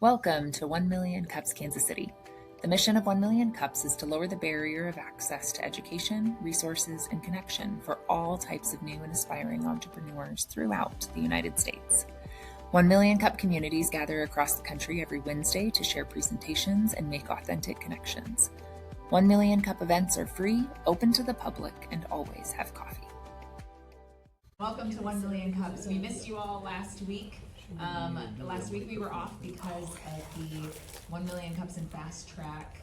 Welcome to 1 Million Cups Kansas City. The mission of 1 Million Cups is to lower the barrier of access to education, resources, and connection for all types of new and aspiring entrepreneurs throughout the United States. 1 Million Cup communities gather across the country every Wednesday to share presentations and make authentic connections. 1 Million Cup events are free, open to the public, and always have coffee. Welcome to 1 Million Cups. We missed you all last week. Last week we were off because of the 1 Million Cups and Fast Track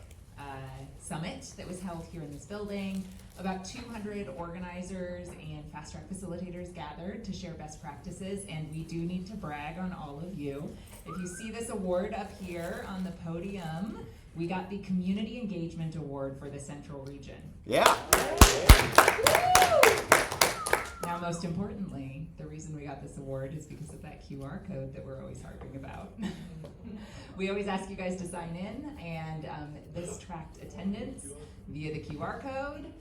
Summit that was held here in this building. About 200 organizers and Fast Track facilitators gathered to share best practices, and we do need to brag on all of you. If you see this award up here on the podium, we got the Community Engagement Award for the Central Region. Yeah. Now, most importantly, the reason we got this award is because of that QR code that we're always harping about. We always ask you guys to sign in, and this tracked attendance via the QR code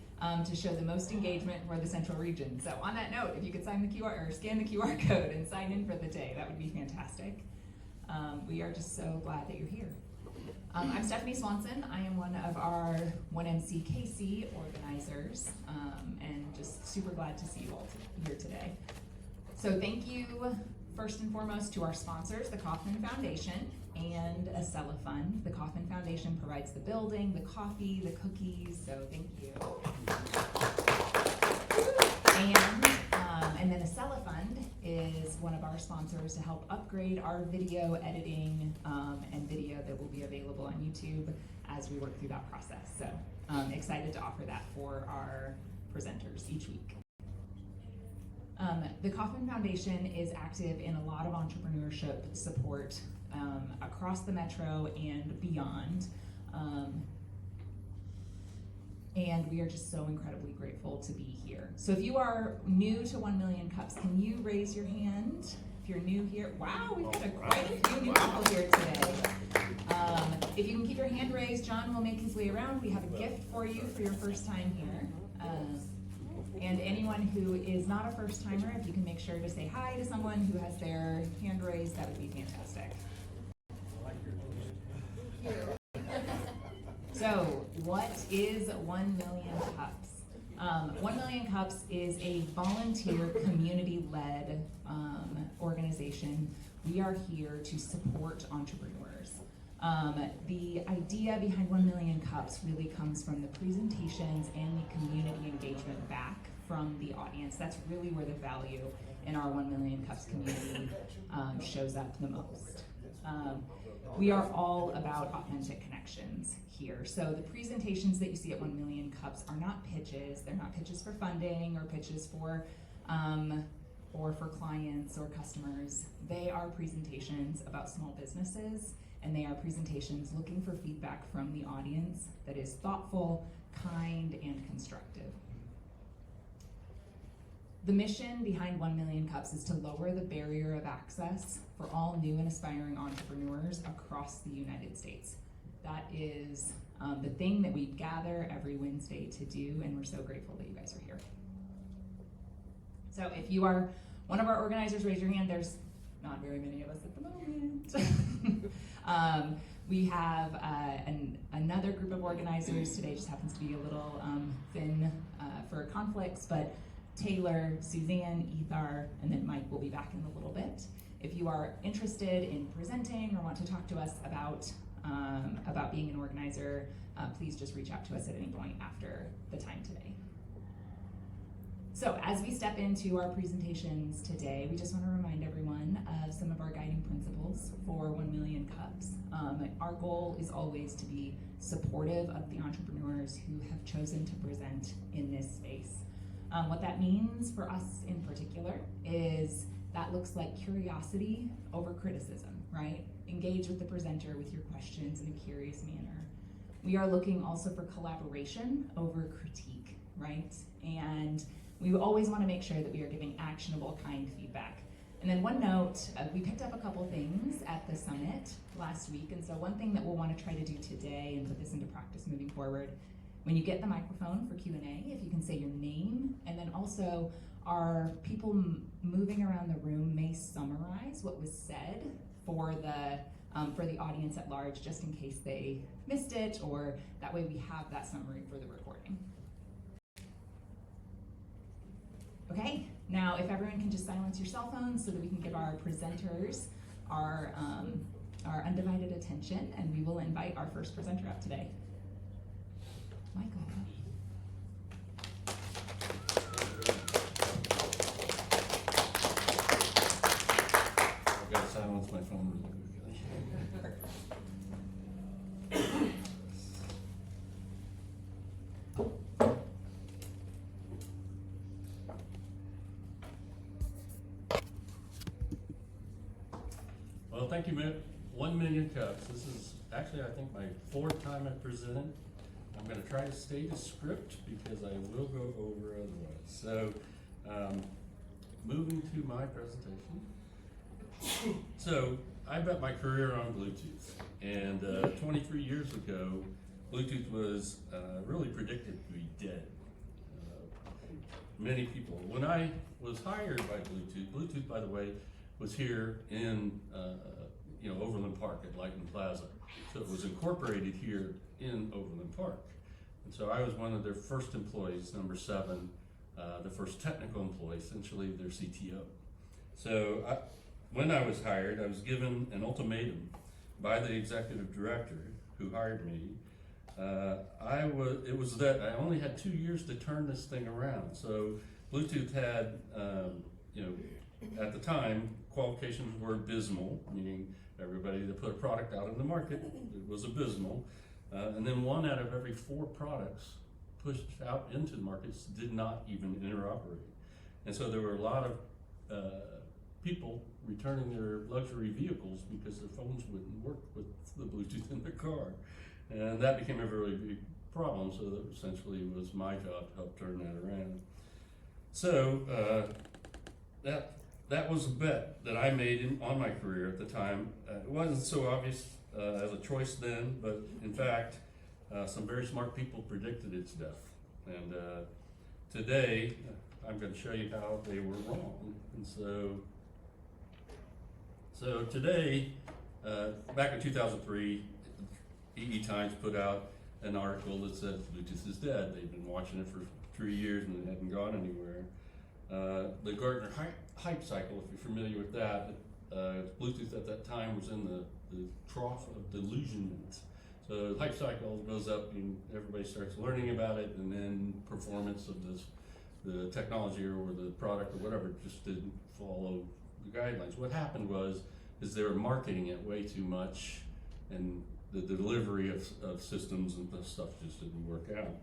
to show the most engagement for the Central Region. So on that note, if you could sign the QR or scan the QR code and sign in for the day, that would be fantastic. We are just so glad that you're here. I'm Stephanie Swanson. I am one of our 1MCKC organizers, and just super glad to see you all here today. So thank you first and foremost to our sponsors, the Kauffman Foundation and Acela Fund. The Kauffman Foundation provides the building, the coffee, the cookies, so thank you. And then Acela Fund is one of our sponsors to help upgrade our video editing and video that will be available on YouTube as we work through that process. So excited to offer that for our presenters each week. The Kauffman Foundation is active in a lot of entrepreneurship support across the metro and beyond. And we are just so incredibly grateful to be here. So if you are new to 1 Million Cups, can you raise your hand? If you're new here, wow, we've got quite a few new people here today. If you can keep your hand raised, John will make his way around. We have a gift for you for your first time here. And anyone who is not a first timer, if you can make sure to say hi to someone who has their hand raised, that would be fantastic. So, what is 1 Million Cups? 1 Million Cups is a volunteer, community-led organization. We are here to support entrepreneurs. The idea behind 1 Million Cups really comes from the presentations and the community engagement back from the audience. That's really where the value in our 1 Million Cups community shows up the most. We are all about authentic connections here. So the presentations that you see at 1 Million Cups are not pitches. They're not pitches for funding or pitches for clients or customers. They are presentations about small businesses, and they are presentations looking for feedback from the audience that is thoughtful, kind, and constructive. The mission behind 1 Million Cups is to lower the barrier of access for all new and aspiring entrepreneurs across the United States. That is the thing that we gather every Wednesday to do, and we're so grateful that you guys are here. So if you are one of our organizers, raise your hand. There's not very many of us at the moment. We have another group of organizers. Today just happens to be a little thin for conflicts, but Taylor, Suzanne, Ethar, and then Mike will be back in a little bit. If you are interested in presenting or want to talk to us about being an organizer, please just reach out to us at any point after the time today. So as we step into our presentations today, we just want to remind everyone of some of our guiding principles for 1 Million Cups. Our goal is always to be supportive of the entrepreneurs who have chosen to present in this space. What that means for us in particular is that looks like curiosity over criticism, right? Engage with the presenter with your questions in a curious manner. We are looking also for collaboration over critique, right? And we always want to make sure that we are giving actionable, kind feedback. And then one note, we picked up a couple things at the summit last week, and so one thing that we'll want to try to do today and put this into practice moving forward, when you get the microphone for Q&A, if you can say your name, and then also our people moving around the room may summarize what was said for the for the audience at large, just in case they missed it, or that way we have that summary for the recording. Okay, now if everyone can just silence your cell phones so that we can give our presenters our undivided attention, and we will invite our first presenter up today. Michael. I've got to silence my phone really quickly. Well, thank you, 1 million cups. This is actually, I think, my 4th time I've presented. I'm going to try to stay to script because I will go over otherwise. So, moving to my presentation. So, I bet my career on Bluetooth, and 23 years ago, Bluetooth was really predicted to be dead. Many people, when I was hired by Bluetooth, by the way, was here in Overland Park at Lighton Plaza. So it was incorporated here in Overland Park. And so I was one of their first employees, number 7, the first technical employee, essentially their CTO. So when I was hired, I was given an ultimatum by the executive director who hired me. It was that I only had 2 years to turn this thing around. So Bluetooth had, at the time, qualifications were abysmal, meaning everybody that put a product out in the market, it was abysmal. And then 1 out of every 4 products pushed out into the markets did not even interoperate. And so there were a lot of people returning their luxury vehicles because their phones wouldn't work with the Bluetooth in the car. And that became a really big problem, so that essentially it was my job to help turn that around. So that was a bet that I made on my career at the time. It wasn't so obvious as a choice then, but in fact, some very smart people predicted its death. And today, I'm going to show you how they were wrong. And so today, back in 2003, EE Times put out an article that said Bluetooth is dead. They've been watching it for 3 years and it hadn't gone anywhere. The Gartner hype cycle, if you're familiar with that, Bluetooth at that time was in the trough of delusionment. So the hype cycle goes up and everybody starts learning about it, and then performance of the technology or the product or whatever just didn't follow the guidelines. What happened is they were marketing it way too much, and the delivery of systems and stuff just didn't work out.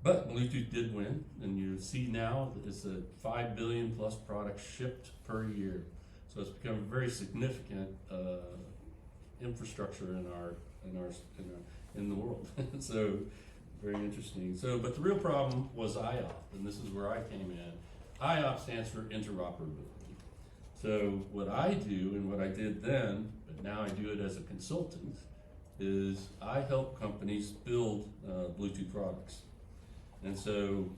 But Bluetooth did win, and you see now that it's a 5 billion plus products shipped per year. So it's become a very significant infrastructure in the world. So very interesting. So, but the real problem was IOP, and this is where I came in. IOP stands for interoperability. So what I do and what I did then, but now I do it as a consultant, is I help companies build Bluetooth products. And so,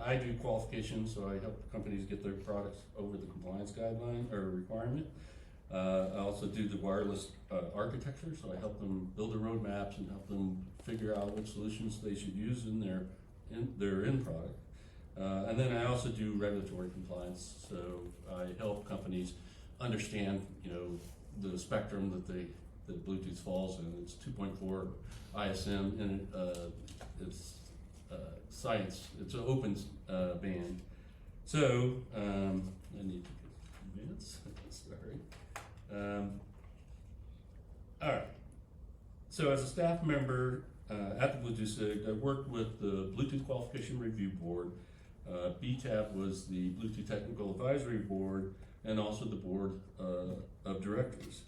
I do qualification, so I help companies get their products over the compliance guideline or requirement. I also do the wireless architecture, so I help them build their roadmaps and help them figure out which solutions they should use in their end product. And then I also do regulatory compliance, so I help companies understand, the spectrum that Bluetooth falls in. It's 2.4 ISM, and it's science. It's an open band. So I need to advance. Sorry. All right. So as a staff member at the Bluetooth SIG, I worked with the Bluetooth Qualification Review Board. BTAP was the Bluetooth Technical Advisory Board, and also the Board of Directors.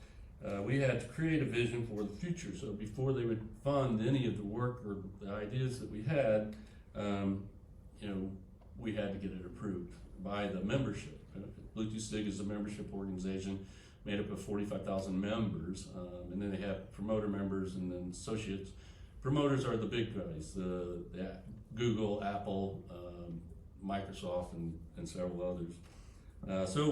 We had to create a vision for the future. So before they would fund any of the work or the ideas that we had, we had to get it approved by the membership. Bluetooth SIG is a membership organization made up of 45,000 members, and then they have promoter members and then associates. Promoters are the big guys, the Google, Apple, Microsoft, and several others. So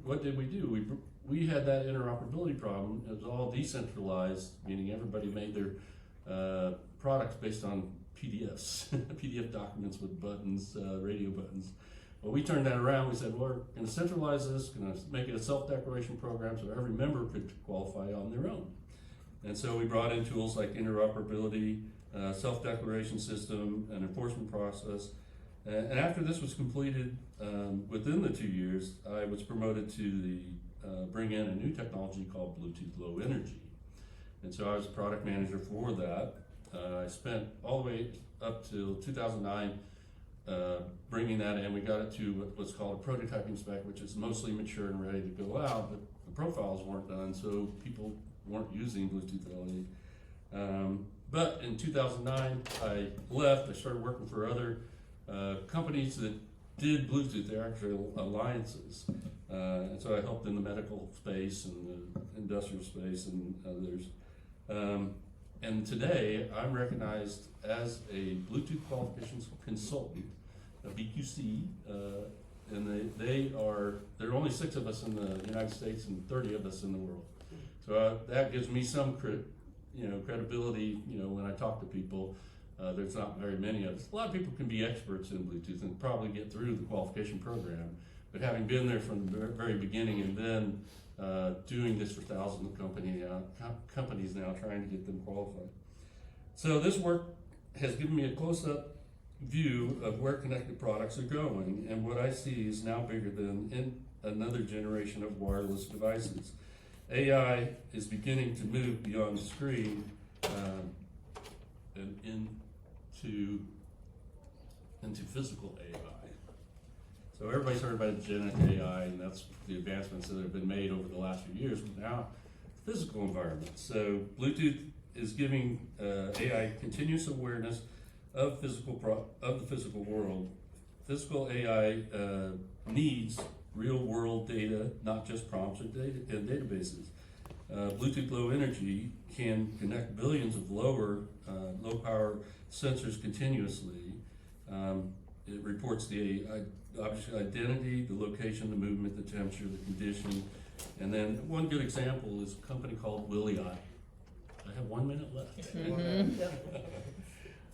what did we do? We had that interoperability problem. It was all decentralized, meaning everybody made their products based on PDFs, PDF documents with buttons, radio buttons. Well, we turned that around. We said, well, we're going to centralize this, going to make it a self-declaration program so every member could qualify on their own. And so we brought in tools like interoperability, self-declaration system, an enforcement process. And after this was completed, within the 2 years, I was promoted to bring in a new technology called Bluetooth Low Energy. And so I was a product manager for that. I spent all the way up till 2009 bringing that in. We got it to what's called a prototyping spec, which is mostly mature and ready to go out, but the profiles weren't done, so people weren't using Bluetooth LE. But in 2009, I left. I started working for other companies that did Bluetooth. They're actually alliances. And so I helped in the medical space and the industrial space and others. And today, I'm recognized as a Bluetooth qualifications consultant, a BQC, and there are only 6 of us in the United States and 30 of us in the world. So that gives me some credibility, when I talk to people. There's not very many of us. A lot of people can be experts in Bluetooth and probably get through the qualification program, but having been there from the very beginning and then doing this for thousands of companies now, trying to get them qualified. So this work has given me a close-up view of where connected products are going, and what I see is now bigger than in another generation of wireless devices. AI is beginning to move beyond the screen and into physical AI. So everybody's heard about generative AI, and that's the advancements that have been made over the last few years, but now physical environment. So Bluetooth is giving AI continuous awareness of the physical world. Physical AI needs real world data, not just prompts or data and databases. Bluetooth Low Energy can connect billions of low power sensors continuously. It reports the obviously identity, the location, the movement, the temperature, the condition. And then one good example is a company called Willie. I have 1 minute left.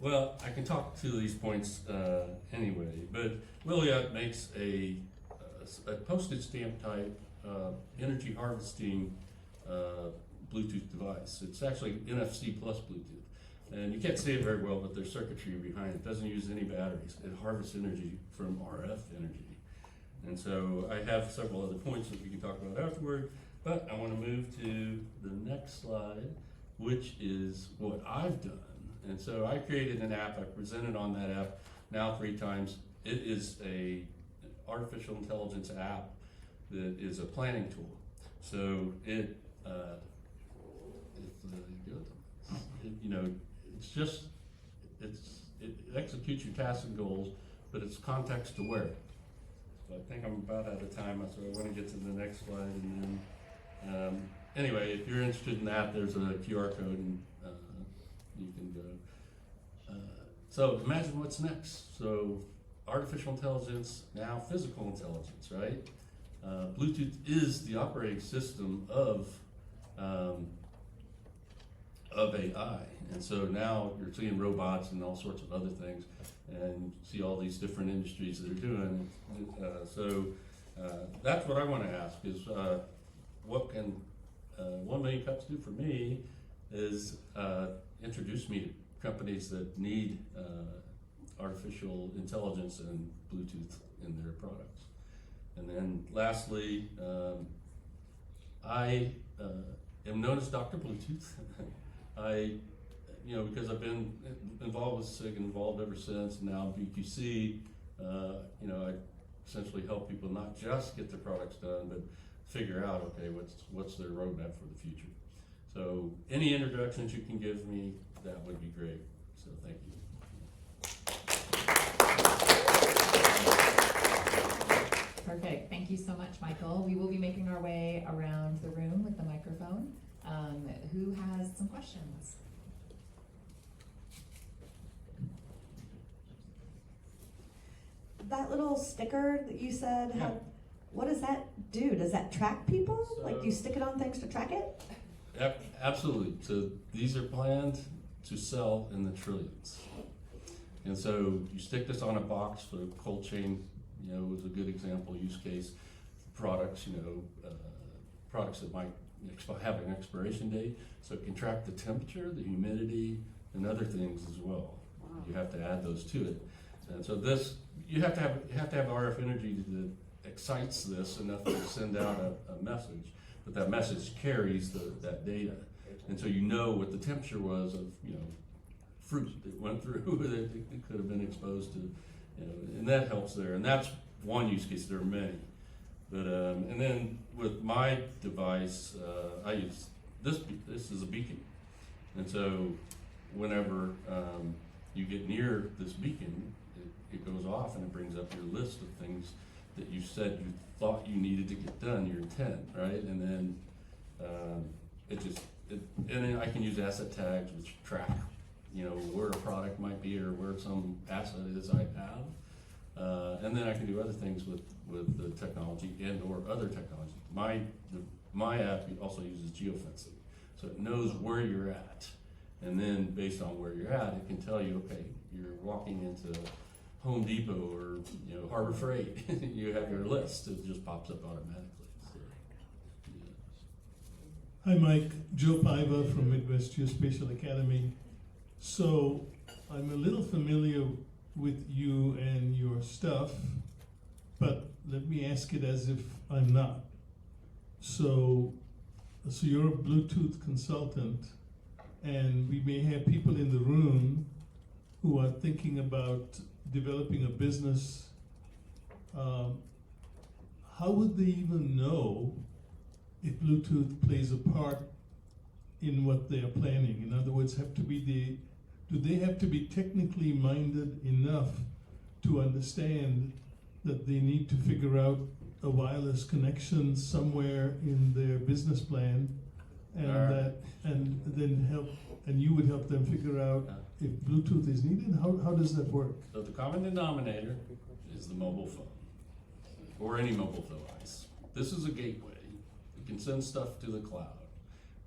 Well, I can talk to these points anyway, but Willie makes a postage stamp type energy harvesting Bluetooth device. It's actually NFC plus Bluetooth. And you can't see it very well, but there's circuitry behind it. It doesn't use any batteries. It harvests energy from RF energy. And so I have several other points that we can talk about afterward, but I want to move to the next slide, which is what I've done. And so I created an app. I presented on that app now 3 times. It is a artificial intelligence app that is a planning tool. So it executes your tasks and goals, but it's context aware. So I think I'm about out of time, so I want to get to the next slide. And then, anyway, if you're interested in that, there's a QR code, and you can go. So imagine what's next. So artificial intelligence, now physical intelligence, right? Bluetooth is the operating system of AI, and so now you're seeing robots and all sorts of other things, and see all these different industries that are doing. That's what I want to ask is, what can 1 million cups do for me? Is introduce me to companies that need artificial intelligence and Bluetooth in their products. And then lastly, I am known as Dr. Bluetooth. Because I've been involved with SIG, involved ever since, now BQC, I essentially help people not just get their products done, but figure out, okay, what's their roadmap for the future. So any introductions you can give me, that would be great. So thank you. Perfect. Thank you so much, Michael. We will be making our way around the room with the microphone. Who has some questions? That little sticker that you said had what does that do? Does that track people? So- Like, do you stick it on things to track it? Absolutely. So these are planned to sell in the trillions. And so you stick this on a box for cold chain, is a good example use case. Products, products that might have an expiration date, so it can track the temperature, the humidity, and other things as well. Wow. You have to add those to it. And so this, you have to have RF energy that excites this enough to send out a message, but that message carries that data. And so you know what the temperature was of, fruit that went through that it could have been exposed to, and that helps there. And that's one use case. There are many. But and then with my device, I use this. This is a beacon, and so whenever you get near this beacon, it goes off and it brings up your list of things that you said you thought you needed to get done, your intent, right? And then and then I can use asset tags which track, where a product might be or where some asset is I have. And then I can do other things with the technology and or other technology. My app also uses geofencing, so it knows where you're at, and then based on where you're at, it can tell you, okay, you're walking into Home Depot or Harbor Freight. You have your list; it just pops up automatically. So, yeah. Hi, Mike. Joe Paiva from Midwest Geospatial Academy. So I'm a little familiar with you and your stuff, but let me ask it as if I'm not. So you're a Bluetooth consultant, and we may have people in the room who are thinking about developing a business. How would they even know if Bluetooth plays a part in what they are planning? In other words, do they have to be technically minded enough to understand that they need to figure out a wireless connection somewhere in their business plan, and then you would help them figure out if Bluetooth is needed? How does that work? So the common denominator is the mobile phone, or any mobile device. This is a gateway. It can send stuff to the cloud,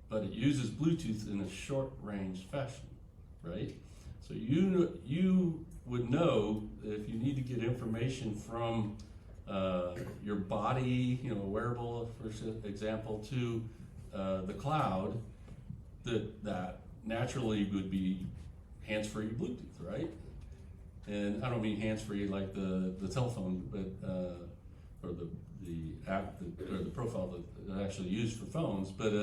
but it uses Bluetooth in a short-range fashion, right? So you would know if you need to get information from your body, a wearable, for example, to the cloud, that naturally would be hands-free Bluetooth, right? And I don't mean hands-free like the telephone, but or the app or the profile that actually used for phones. But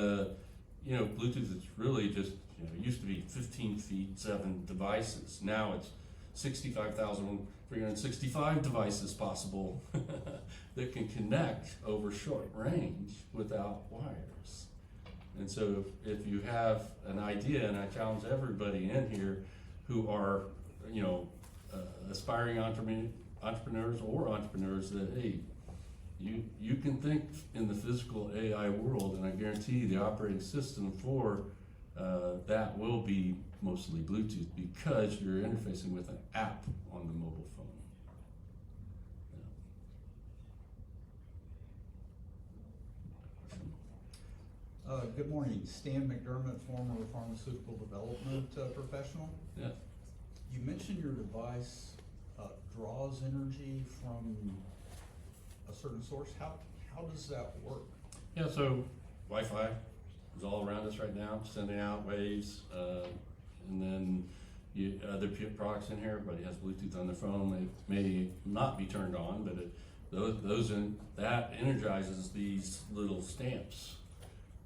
Bluetooth is really just it used to be 15 feet 7 devices. Now it's 65,365 devices possible that can connect over short range without wires. And so if you have an idea, and I challenge everybody in here who are, aspiring entrepreneurs or entrepreneurs, that, hey, you can think in the physical AI world, and I guarantee the operating system for that will be mostly Bluetooth, because you're interfacing with an app on the mobile phone. Good morning, Stan McDermott, former pharmaceutical development professional. Yeah. You mentioned your device draws energy from a certain source. How does that work? Yeah, so Wi-Fi is all around us right now, sending out waves, and then other products in here. Everybody has Bluetooth on their phone. They may not be turned on, but that energizes these little stamps.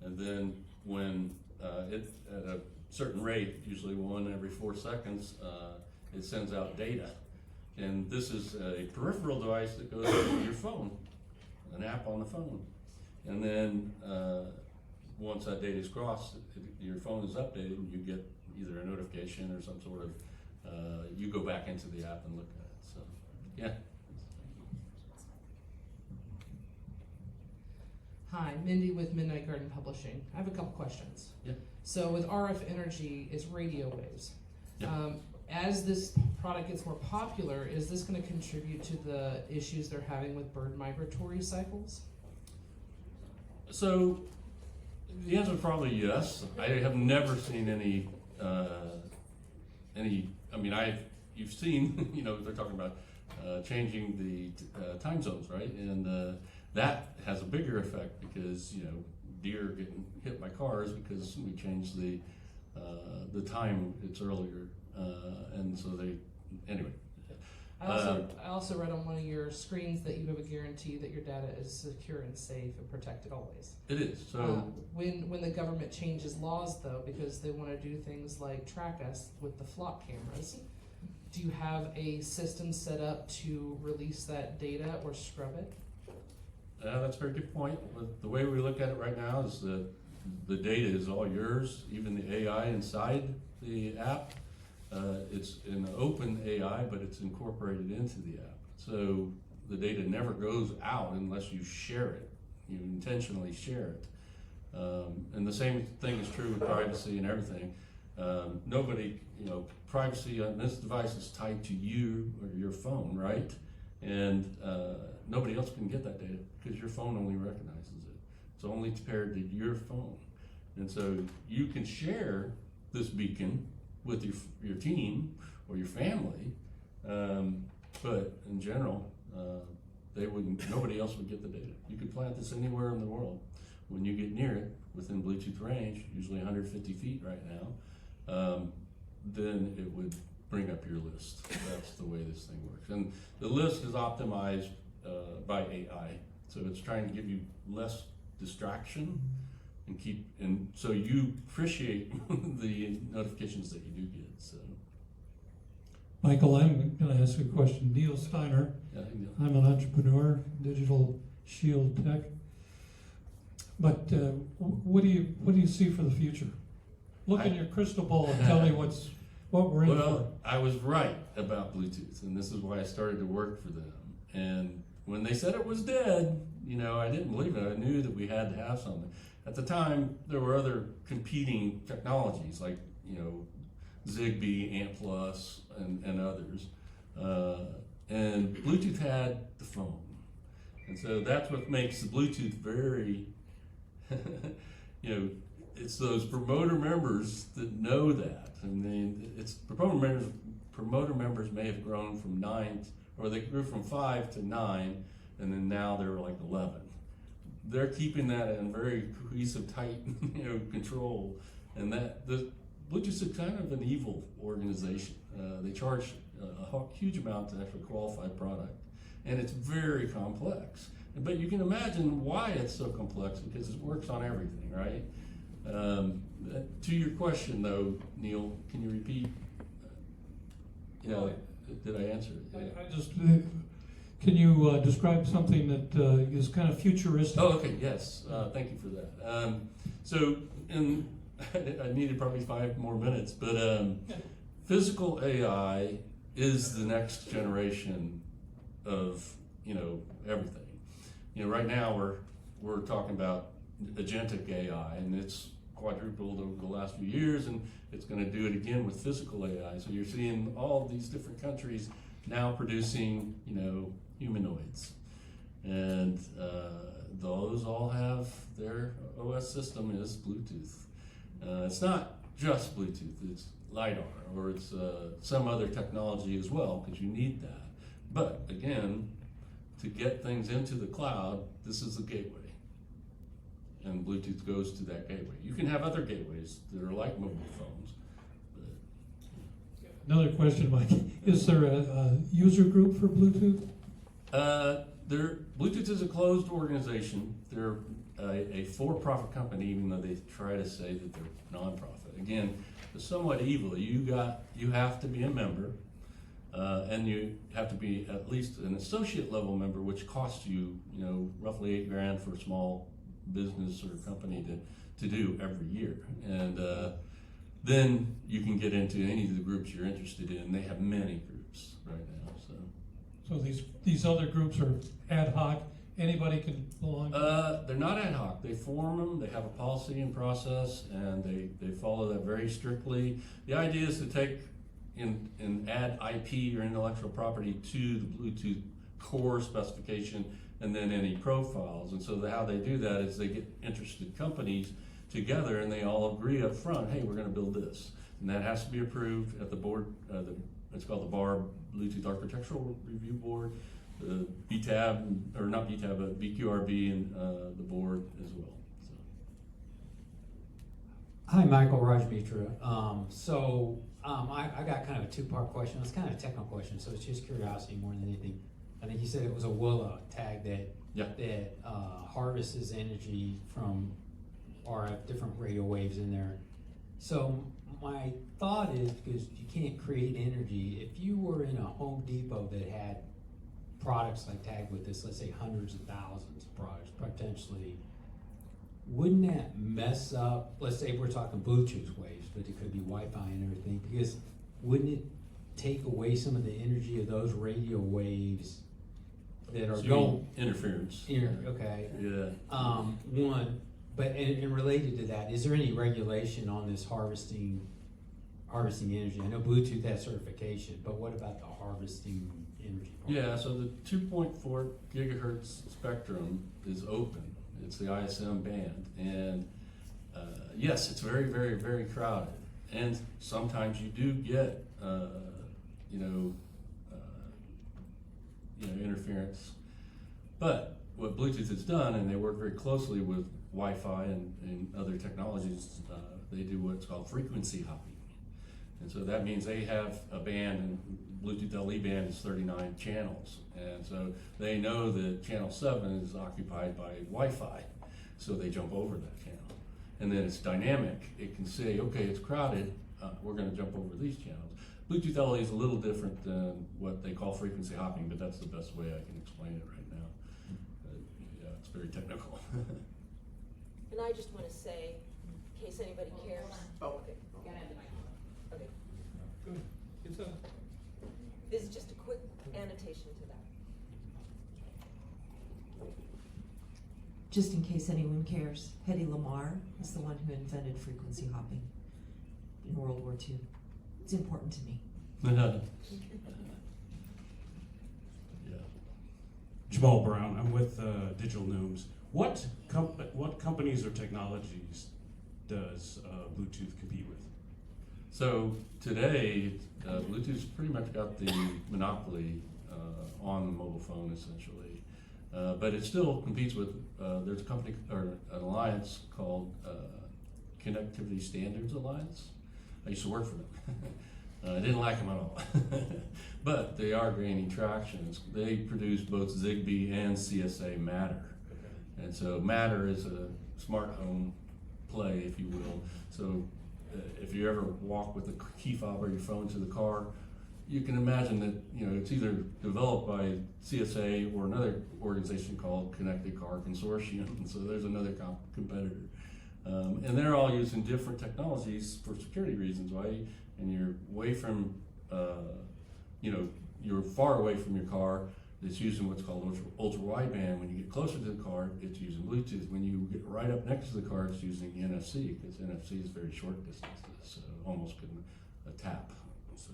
And then when at a certain rate, usually 1 every 4 seconds, it sends out data. And this is a peripheral device that goes to your phone, an app on the phone. And then once that data is crossed, your phone is updated, and you get either a notification or some sort of, you go back into the app and look at it. So, yeah. Hi, Mindy with Midnight Garden Publishing. I have a couple questions. Yeah. So with RF energy, it's radio waves. Yeah. as this product gets more popular, is this going to contribute to the issues they're having with bird migratory cycles? So the answer is probably yes. I have never seen any. I mean, you've seen, you know, they're talking about changing the time zones, right? And that has a bigger effect because, you know, deer are getting hit by cars because we changed the time it's earlier, and so they anyway. I also read on one of your screens that you have a guarantee that your data is secure and safe and protected always. It is. So when the government changes laws, though, because they want to do things like track us with the flock cameras, do you have a system set up to release that data or scrub it? that's a very good point. But the way we look at it right now is that the data is all yours, even the AI inside the app. It's an open AI, but it's incorporated into the app. So the data never goes out unless you share it. You intentionally share it. And the same thing is true with privacy and everything. Nobody, you know, privacy on this device is tied to you or your phone, right? And nobody else can get that data because your phone only recognizes it. It's only paired to your phone. And so you can share this beacon with your team or your family, but in general, nobody else would get the data. You could plant this anywhere in the world. When you get near it, within Bluetooth range, usually 150 feet right now, then it would bring up your list. That's the way this thing works. And the list is optimized by AI, so it's trying to give you less distraction and so you appreciate the notifications that you do get. So, Michael, I'm going to ask you a question. Neil Steiner. yeah, I'm an entrepreneur, Digital Shield Tech. But what do you see for the future? Look in your crystal ball and tell me what we're in for. Well, I was right about Bluetooth, and this is why I started to work for them. And when they said it was dead, you know, I didn't believe it. I knew that we had to have something. At the time, there were other competing technologies like, you know, Zigbee, Ant Plus, and others. And Bluetooth had the phone. And so that's what makes the Bluetooth very, you know, it's those promoter members that know that. I mean, it's promoter members may have grown from 9, or they grew from 5 to 9, and then now they're like 11. They're keeping that in very cohesive, tight, you know, control. And that the Bluetooth is kind of an evil organization. They charge a huge amount to actually qualify a product, and it's very complex. But you can imagine why it's so complex, because it works on everything, right? To your question, though, Neil, can you repeat? You know, did I answer it? I just can you describe something that is kind of futuristic? Oh, okay, yes. Thank you for that. So, I needed probably 5 more minutes, but physical AI is the next generation of, you know, everything. You know, right now we're talking about agentic AI, and it's quadrupled over the last few years, and it's going to do it again with physical AI. So you're seeing all these different countries now producing, you know, humanoids, and those all have their OS system is Bluetooth. It's not just Bluetooth; it's LiDAR, or it's some other technology as well, because you need that. But again, to get things into the cloud, this is the gateway, and Bluetooth goes to that gateway. You can have other gateways that are like mobile phones. Another question, Mike. Is there a user group for Bluetooth? Bluetooth is a closed organization. They're a for-profit company, even though they try to say that they're non-profit. Again, it's somewhat evil. You have to be a member, and you have to be at least an associate level member, which costs you, you know, roughly $8,000 for a small business or company to do every year. And then you can get into any of the groups you're interested in. They have many groups right now. So these other groups are ad hoc. Anybody can belong. They're not ad hoc. They form them. They have a policy and process, and they follow that very strictly. The idea is to take, and add IP or intellectual property to the Bluetooth core specification and then any profiles. And so how they do that is they get interested companies together and they all agree up front, hey, we're going to build this. And that has to be approved at the board, it's called the BAR Bluetooth Architectural Review Board, the BTAB, or not BTAB, but BQRB and the board as well. So. Hi, Michael Rajmitra. I got kind of a two-part question. It's kind of a technical question, so it's just curiosity more than anything. I think you said it was a Willa tag that harvests energy from RF, different radio waves in there. So my thought is, because you can't create energy, if you were in a Home Depot that had products like tagged with this, let's say hundreds of thousands of products potentially, wouldn't that mess up, let's say we're talking Bluetooth waves, but it could be Wi-Fi and everything, because wouldn't it take away some of the energy of those radio waves that are So you going mean interference? Okay. Yeah. One, but and related to that, is there any regulation on this harvesting energy? I know Bluetooth has certification, but what about the harvesting energy part? Yeah, so the 2.4 gigahertz spectrum is open. It's the ISM band, and yes, it's very, very, very crowded. And sometimes you do get, interference. But what Bluetooth has done, and they work very closely with Wi-Fi and other technologies, they do what's called frequency hopping. And so that means they have a band, and Bluetooth LE band is 39 channels. And so they know that channel 7 is occupied by Wi-Fi, so they jump over that channel. And then it's dynamic. It can say, okay, it's crowded, we're gonna jump over these channels. Bluetooth LE is a little different than what they call frequency hopping, but that's the best way I can explain it right now. Yeah, it's very technical. And I just want to say, in case anybody cares. Oh. Okay. Okay. Good. It's a This is just a quick annotation to that. Just in case anyone cares, Hedy Lamarr is the one who invented frequency hopping in World War II. It's important to me. Yeah. Jamal Brown. I'm with Digital Nooms. What companies or technologies does Bluetooth compete with? So today, Bluetooth's pretty much got the monopoly on the mobile phone, essentially. But it still competes with, there's a company or an alliance called Connectivity Standards Alliance. I used to work for them. I didn't like them at all. But they are gaining traction. They produce both Zigbee and CSA Matter. Okay. And so Matter is a smart home play, if you will. So if you ever walk with a key fob or your phone to the car, you can imagine that it's either developed by CSA or another organization called Connected Car Consortium. And so there's another competitor. And they're all using different technologies for security reasons, right? And you're away from, you're far away from your car. It's using what's called ultra wideband. When you get closer to the car, it's using Bluetooth. When you get right up next to the car, it's using NFC, because NFC is very short distances, so almost a tap. So.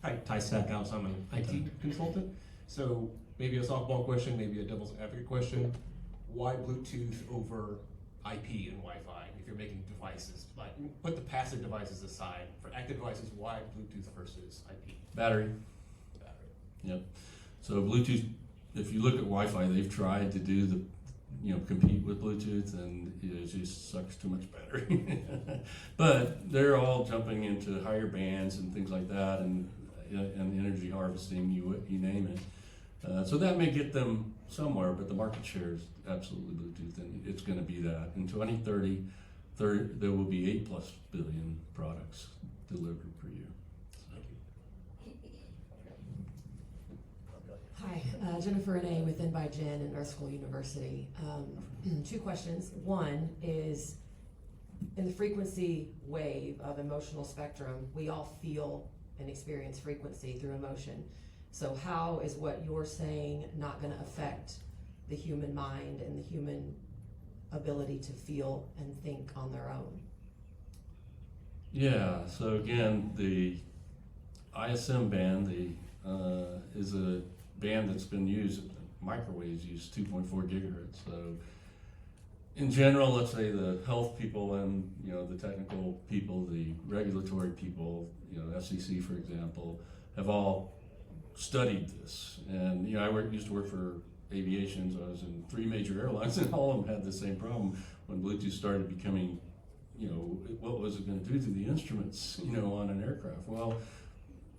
Hi, Ty Stackhouse. I'm an IT consultant. So maybe a softball question, maybe a devil's advocate question. Why Bluetooth over IP and Wi-Fi if you're making devices? Like, put the passive devices aside. For active devices, why Bluetooth versus IP? Battery. Yep. So Bluetooth, if you look at Wi-Fi, they've tried to do compete with Bluetooth, and it just sucks too much battery. But they're all jumping into higher bands and things like that, and energy harvesting, you name it. So that may get them somewhere, but the market share is absolutely Bluetooth, and it's going to be that. In 2030, there will be 8+ billion products delivered per year. Hi, Jennifer Renee with InByGen and Earth School University. Two questions. One is, in the frequency wave of emotional spectrum, we all feel and experience frequency through emotion. So how is what you're saying not going to affect the human mind and the human ability to feel and think on their own? Yeah, so again, the ISM band is a band that's been used, microwaves use 2.4 gigahertz. So in general, let's say the health people and, the technical people, the regulatory people, FCC, for example, have all studied this. And, I used to work for aviation, so I was in 3 major airlines, and all of them had the same problem when Bluetooth started becoming, what was it going to do to the instruments, on an aircraft? Well,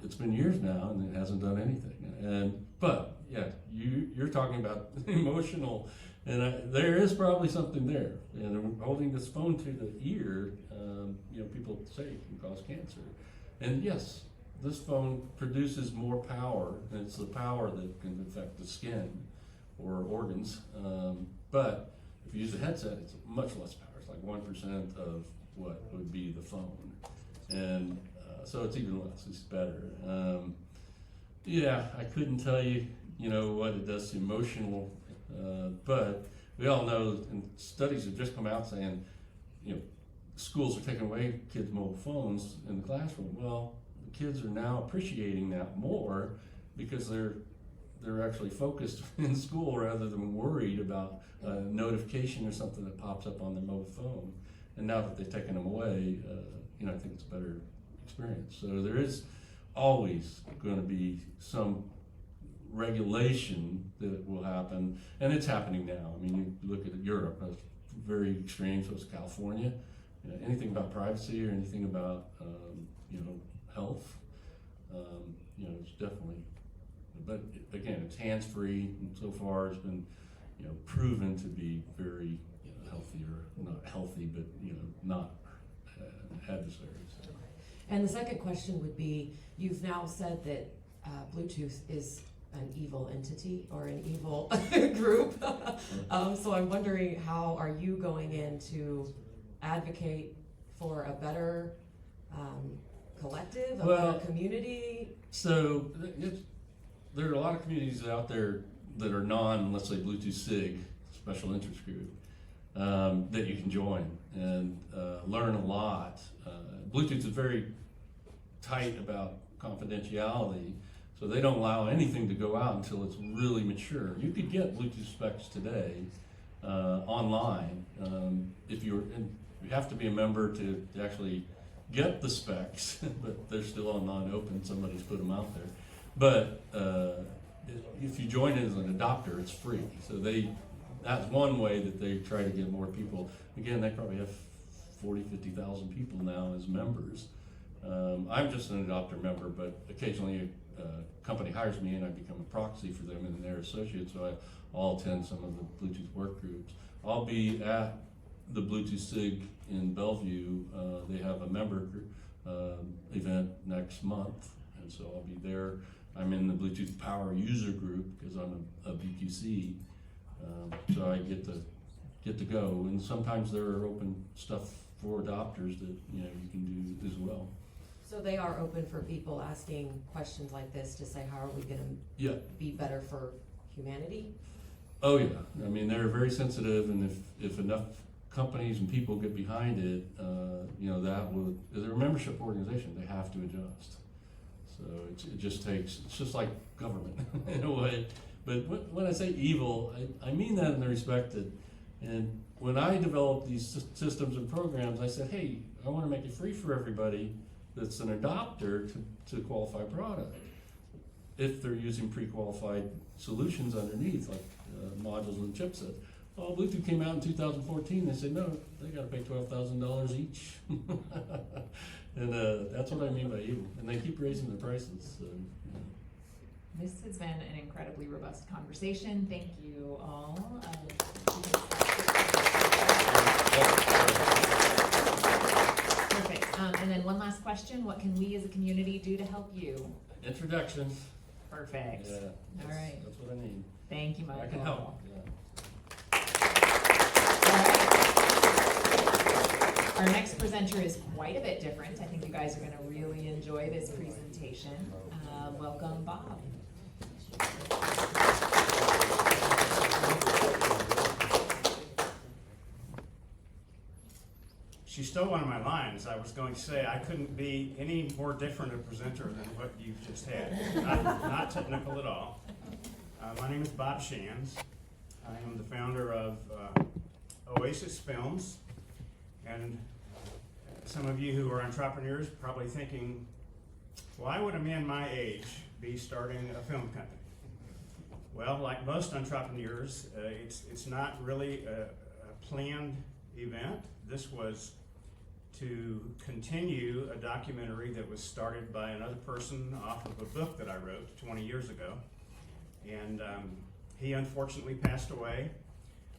it's been years now, and it hasn't done anything. But yeah, you're talking about emotional, and there is probably something there. And holding this phone to the ear, people say it can cause cancer. And yes, this phone produces more power, and it's the power that can affect the skin or organs. But if you use a headset, it's much less power. It's like 1% of what would be the phone. And so it's even less, it's better. Yeah, I couldn't tell you, what it does to emotional, but we all know, and studies have just come out saying, schools are taking away kids' mobile phones in the classroom. Well, the kids are now appreciating that more because they're actually focused in school rather than worried about a notification or something that pops up on their mobile phone. And now that they've taken them away, I think it's a better experience. So there is always going to be some regulation that will happen, and it's happening now. I mean, you look at Europe, that's very extreme, so it's California. Anything about privacy or anything about, health, it's definitely, but again, it's hands-free, and so far it's been, proven to be very healthy, or not healthy, but, not adversaries. And the second question would be, you've now said that Bluetooth is an evil entity or an evil group. So I'm wondering, how are you going in to advocate for a better collective, a better community? So there are a lot of communities out there that are let's say Bluetooth SIG, special interest group, that you can join and learn a lot. Bluetooth is very tight about confidentiality, so they don't allow anything to go out until it's really mature. You could get Bluetooth specs today online. You have to be a member to actually get the specs, but they're still on non-open. Somebody's put them out there. But if you join it as an adopter, it's free. So that's one way that they try to get more people. Again, they probably have 50,000 people now as members. I'm just an adopter member, but occasionally a company hires me and I become a proxy for them and their associates, so I'll attend some of the Bluetooth work groups. I'll be at the Bluetooth SIG in Bellevue. They have a member event next month, and so I'll be there. I'm in the Bluetooth Power User Group because I'm a BQC, so I get to go. And sometimes there are open stuff for adopters that you can do as well. So they are open for people asking questions like this to say, how are we going to be better for humanity? Oh yeah, I mean they're very sensitive, and if enough companies and people get behind it, they're a membership organization, they have to adjust. So it just takes, it's just like government in a way. But when I say evil, I mean that in the respect that, and when I developed these systems and programs, I said, hey, I want to make it free for everybody that's an adopter to qualify product, if they're using pre-qualified solutions underneath, like modules and chipsets. Well, Bluetooth came out in 2014. They said, no, they got to pay $12,000 each. And that's what I mean by evil. And they keep raising the prices. So, This has been an incredibly robust conversation. Thank you all. Perfect. And then one last question. What can we as a community do to help you? Introduction. Perfect. Yeah. All right. That's what I need. Thank you, Michael. I can help. Yeah. Our next presenter is quite a bit different. I think you guys are going to really enjoy this presentation. Welcome, Bob. she stole one of my lines. I was going to say I couldn't be any more different a presenter than what you've just had. Not technical at all. My name is Bob Shands. I am the founder of Oasis Films, and some of you who are entrepreneurs probably thinking, why would a man my age be starting a film company? Well, like most entrepreneurs, it's not really a planned event. This was to continue a documentary that was started by another person off of a book that I wrote 20 years ago. And he unfortunately passed away.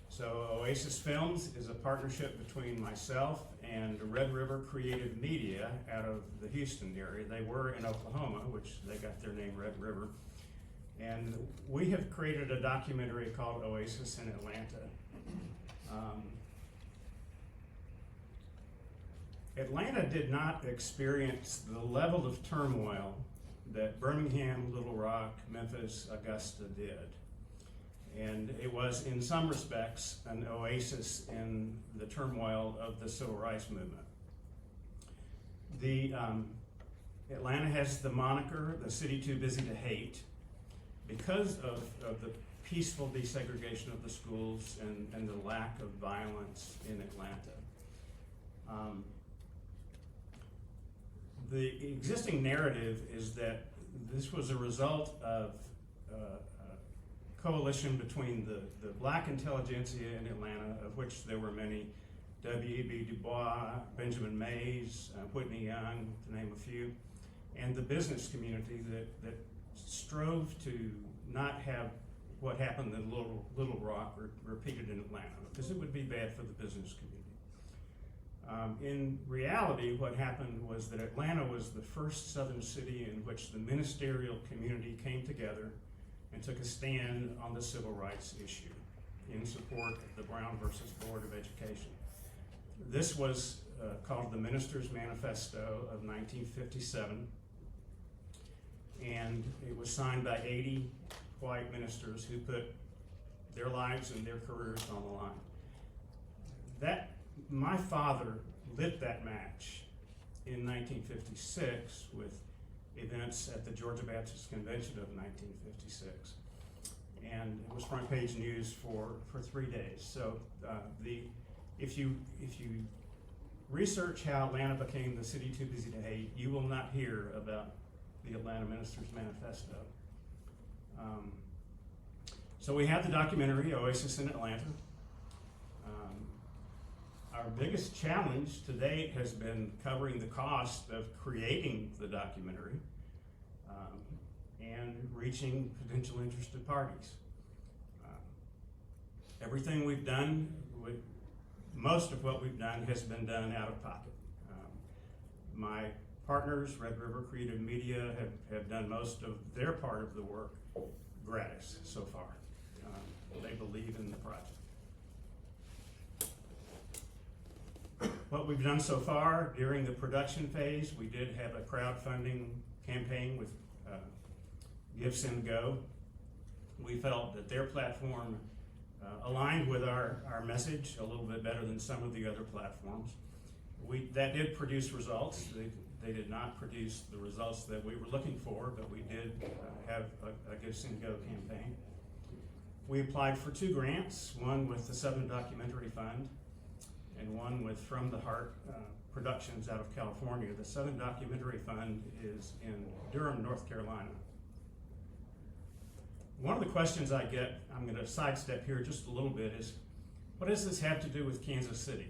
So Oasis Films is a partnership between myself and Red River Creative Media out of the Houston area. They were in Oklahoma, which they got their name Red River. And we have created a documentary called Oasis in Atlanta. Atlanta did not experience the level of turmoil that Birmingham, Little Rock, Memphis, Augusta did. And it was, in some respects, an oasis in the turmoil of the civil rights movement. Atlanta has the moniker, the city too busy to hate, because of the peaceful desegregation of the schools and the lack of violence in Atlanta. The existing narrative is that this was a result of a coalition between the black intelligentsia in Atlanta, of which there were many, W.E.B. Du Bois, Benjamin Mays, Whitney Young, to name a few, and the business community that strove to not have what happened in Little Rock repeated in Atlanta, because it would be bad for the business community. In reality, what happened was that Atlanta was the first southern city in which the ministerial community came together and took a stand on the civil rights issue in support of the Brown versus Board of Education. This was called the Ministers' Manifesto of 1957, and it was signed by 80 white ministers who put their lives and their careers on the line. My father lit that match in 1956 with events at the Georgia Baptist Convention of 1956. And it was front page news for 3 days. So if you research how Atlanta became the city too busy to hate, you will not hear about the Atlanta Ministers' Manifesto. So we have the documentary, Oasis in Atlanta. Our biggest challenge to date has been covering the cost of creating the documentary and reaching potential interested parties. Everything we've done, most of what we've done has been done out of pocket. My partners, Red River Creative Media, have done most of their part of the work gratis so far. They believe in the project. What we've done so far during the production phase, we did have a crowdfunding campaign with Give, Send, Go. We felt that their platform aligned with our message a little bit better than some of the other platforms. That did produce results. They did not produce the results that we were looking for, but we did have a Give, Send, Go campaign. We applied for 2 grants, one with the Southern Documentary Fund and one with From the Heart Productions out of California. The Southern Documentary Fund is in Durham, North Carolina. One of the questions I get, I'm going to sidestep here just a little bit, is what does this have to do with Kansas City?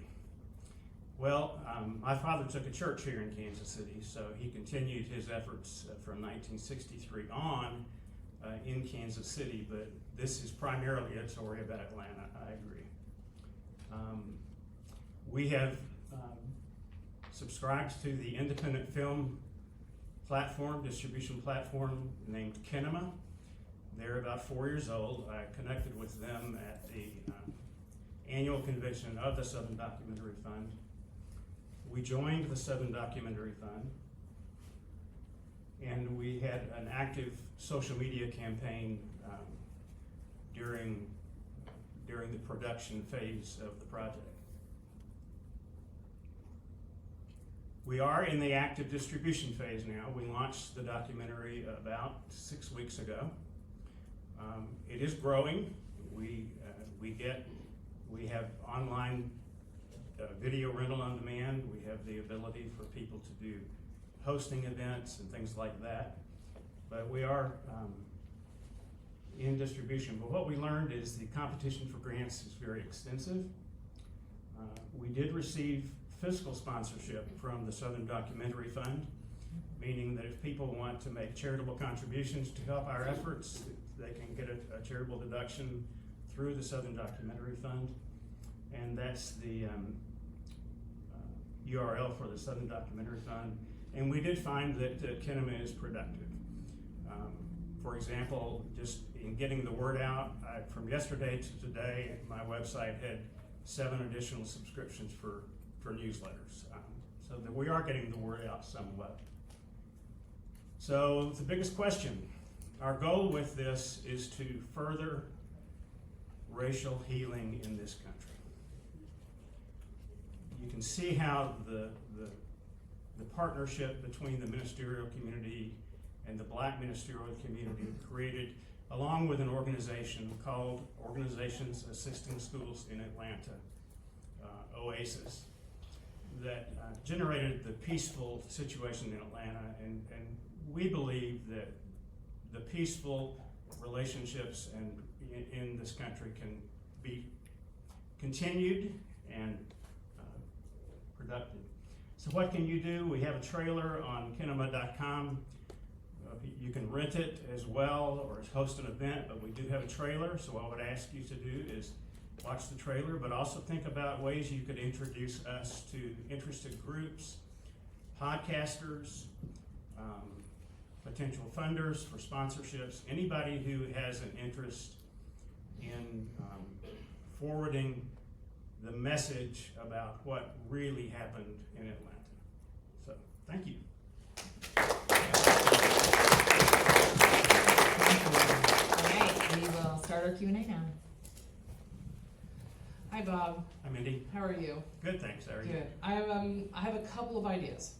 Well, my father took a church here in Kansas City, so he continued his efforts from 1963 on in Kansas City, but this is primarily a story about Atlanta, I agree. We have subscribed to the independent film platform, distribution platform named Kinema. They're about 4 years old. I connected with them at the annual convention of the Southern Documentary Fund. We joined the Southern Documentary Fund, and we had an active social media campaign during the production phase of the project. We are in the active distribution phase now. We launched the documentary about 6 weeks ago. It is growing. We have online video rental on demand. We have the ability for people to do hosting events and things like that. But we are in distribution. But what we learned is the competition for grants is very extensive. We did receive fiscal sponsorship from the Southern Documentary Fund, meaning that if people want to make charitable contributions to help our efforts, they can get a charitable deduction through the Southern Documentary Fund. And that's the URL for the Southern Documentary Fund. And we did find that Kinema is productive. For example, just in getting the word out, from yesterday to today, my website had 7 additional subscriptions for newsletters. So that we are getting the word out somewhat. So the biggest question, our goal with this is to further racial healing in this country. You can see how the partnership between the ministerial community and the Black ministerial community created, along with an organization called Organizations Assisting Schools in Atlanta, Oasis, that generated the peaceful situation in Atlanta. And we believe that the peaceful relationships in this country can be continued and productive. So what can you do? We have a trailer on kinema.com. You can rent it as well or host an event, but we do have a trailer. So what I would ask you to do is watch the trailer, but also think about ways you could introduce us to interested groups, podcasters, potential funders for sponsorships, anybody who has an interest in forwarding the message about what really happened in Atlanta. So, thank you. All right, we will start our Q&A now. Hi, Bob. Hi, Mindy. How are you? Good, thanks. How are you? Good. I have a couple of ideas.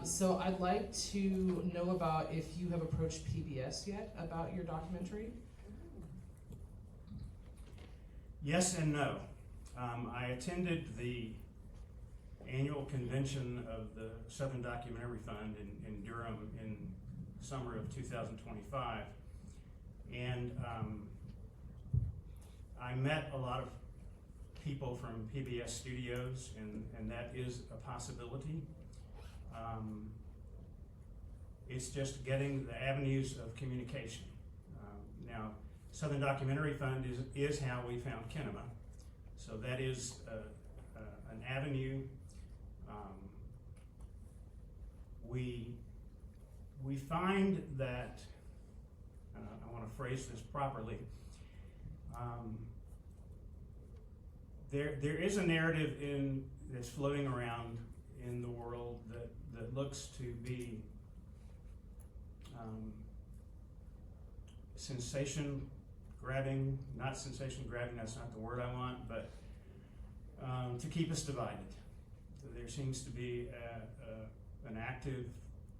So I'd like to know about if you have approached PBS yet about your documentary. Yes and no. I attended the annual convention of the Southern Documentary Fund in Durham in summer of 2025. And I met a lot of people from PBS studios, and that is a possibility. It's just getting the avenues of communication. Now, Southern Documentary Fund is how we found Kinema. So that is an avenue. We find that, I want to phrase this properly, there is a narrative that's floating around in the world that looks to be sensation grabbing, not sensation grabbing, that's not the word I want, but to keep us divided. There seems to be an active